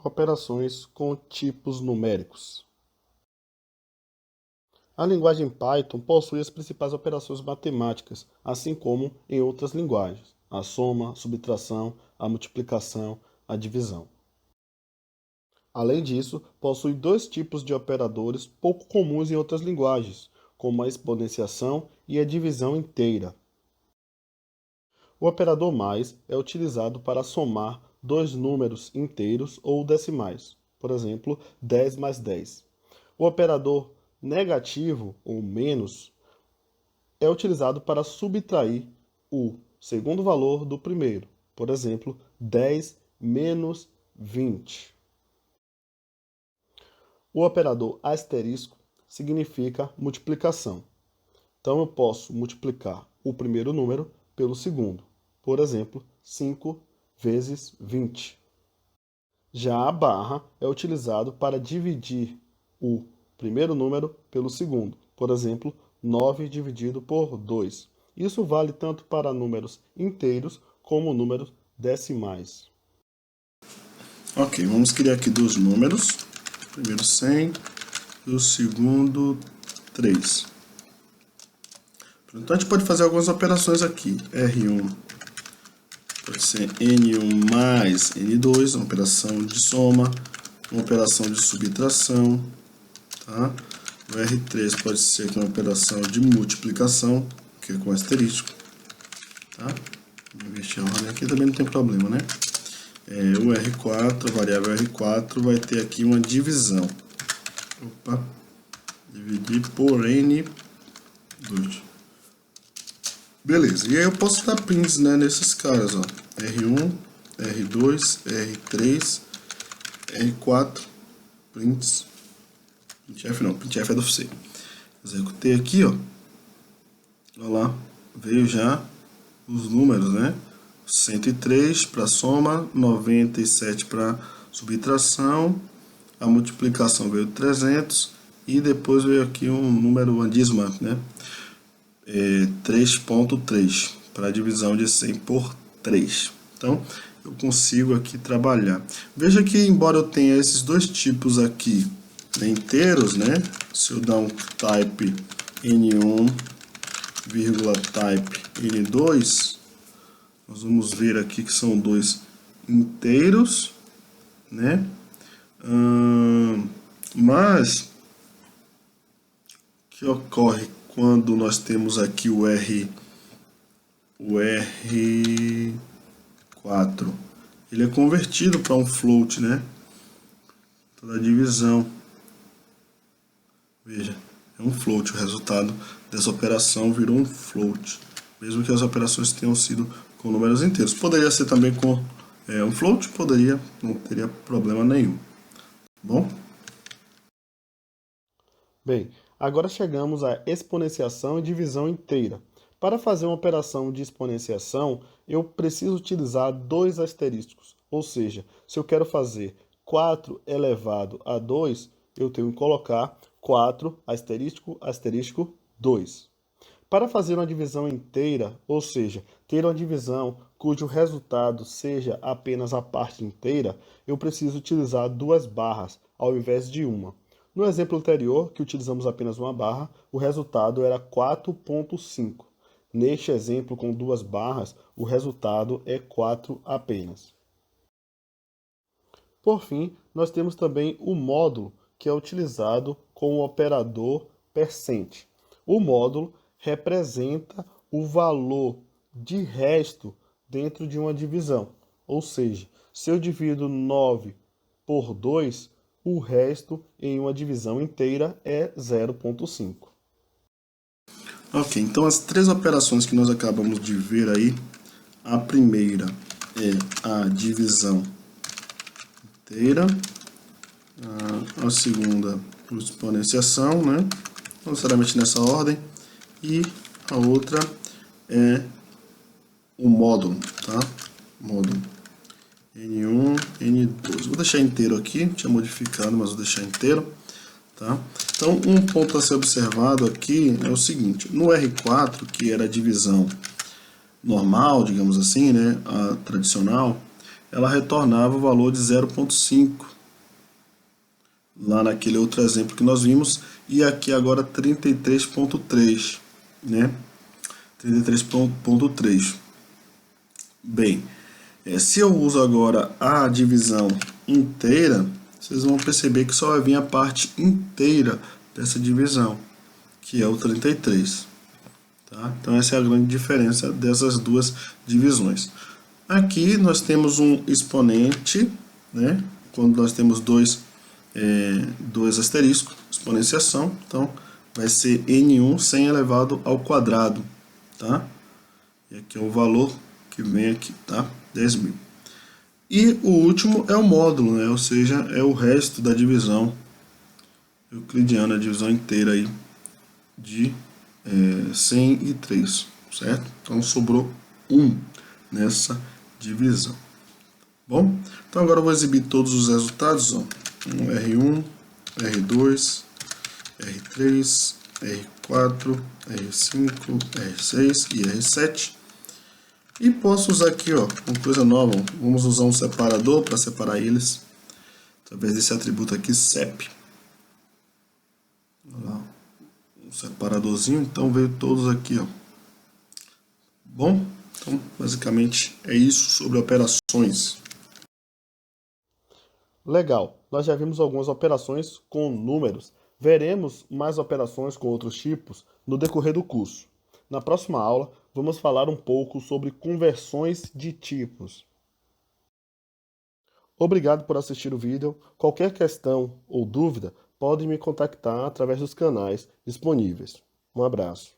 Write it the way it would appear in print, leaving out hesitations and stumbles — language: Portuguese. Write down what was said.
Operações com tipos numéricos. A linguagem Python possui as principais operações matemáticas, assim como em outras linguagens: a soma, a subtração, a multiplicação, a divisão. Além disso, possui dois tipos de operadores pouco comuns em outras linguagens, como a exponenciação e a divisão inteira. O operador mais é utilizado para somar dois números inteiros ou decimais, por exemplo, 10 mais 10. O operador negativo ou menos é utilizado para subtrair o segundo valor do primeiro, por exemplo, 10 menos 20. O operador asterisco significa multiplicação. Então eu posso multiplicar o primeiro número pelo segundo, por exemplo, 5 vezes 20. Já a barra é utilizado para dividir o primeiro número pelo segundo, por exemplo, 9 dividido por 2. Isso vale tanto para números inteiros como números decimais. Ok, vamos criar aqui dois números. O primeiro 100 e o segundo 3. Então a gente pode fazer algumas operações aqui. R1 pode ser N1 mais N2, uma operação de soma, uma operação de subtração. Tá? O R3 pode ser aqui uma operação de multiplicação, que é com asterisco. Tá? Vou investir a ordem aqui, também não tem problema, né? O R4, a variável R4, vai ter aqui uma divisão. Opa! Dividir por N2. Beleza, e aí eu posso dar prints, né, nesses caras, ó. R1, R2, R3, R4, prints. Printf não, printf é do C. Executei aqui, ó. Olha lá, veio já os números, né? 103 para soma, 97 para subtração, a multiplicação veio 300 e depois veio aqui um número Andisman, né? 3.3 para a divisão de 100 por 3. Então, eu consigo aqui trabalhar. Veja que, embora eu tenha esses dois tipos aqui inteiros, né? Se eu dar um type N1, vírgula type N2, nós vamos ver aqui que são dois inteiros, né? Mas o que ocorre quando nós temos aqui o R4? Ele é convertido para um float, né? Toda a divisão. Veja, é um float. O resultado dessa operação virou um float. Mesmo que as operações tenham sido com números inteiros. Poderia ser também com um float? Poderia, não teria problema nenhum. Bom? Bem, agora chegamos à exponenciação e divisão inteira. Para fazer uma operação de exponenciação, eu preciso utilizar dois asteriscos. Ou seja, se eu quero fazer 4 elevado a 2, eu tenho que colocar 4 asterisco, asterisco 2. Para fazer uma divisão inteira, ou seja, ter uma divisão cujo resultado seja apenas a parte inteira, eu preciso utilizar duas barras ao invés de uma. No exemplo anterior, que utilizamos apenas uma barra, o resultado era 4.5. Neste exemplo, com duas barras, o resultado é 4 apenas. Por fim, nós temos também o módulo, que é utilizado com o operador %. O módulo representa o valor de resto dentro de uma divisão. Ou seja, se eu divido 9 por 2, o resto em uma divisão inteira é 0.5. Ok, então as três operações que nós acabamos de ver aí, a primeira é a divisão inteira, a segunda a exponenciação, né? Não necessariamente nessa ordem, e a outra é o módulo, tá? Módulo N1, N2. Vou deixar inteiro aqui, tinha modificado, mas vou deixar inteiro, tá? Então, um ponto a ser observado aqui é o seguinte: no R4, que era a divisão normal, digamos assim, né, a tradicional, ela retornava o valor de 0,5. Lá naquele outro exemplo que nós vimos. E aqui agora 33,3, né? 33,3. Bem, se eu uso agora a divisão inteira, vocês vão perceber que só vai vir a parte inteira dessa divisão, que é o 33. Tá? Então essa é a grande diferença dessas duas divisões. Aqui nós temos um exponente, né? Quando nós temos dois asteriscos, exponenciação, então vai ser n1 100 elevado ao quadrado, tá? E aqui é o valor que vem aqui, tá? 10.000. E o último é o módulo, né? Ou seja, é o resto da divisão euclidiana, a divisão inteira aí de 103, certo? Então sobrou 1 nessa divisão. Bom, então agora eu vou exibir todos os resultados, ó. R1, R2, R3, R4, R5, R6 e R7. E posso usar aqui, ó, uma coisa nova. Vamos usar um separador para separar eles através desse atributo aqui, sep. Olha lá, um separadorzinho, então veio todos aqui, ó. Bom, então basicamente é isso sobre operações. Legal, nós já vimos algumas operações com números. Veremos mais operações com outros tipos no decorrer do curso. Na próxima aula, vamos falar um pouco sobre conversões de tipos. Obrigado por assistir o vídeo. Qualquer questão ou dúvida, pode me contactar através dos canais disponíveis. Um abraço.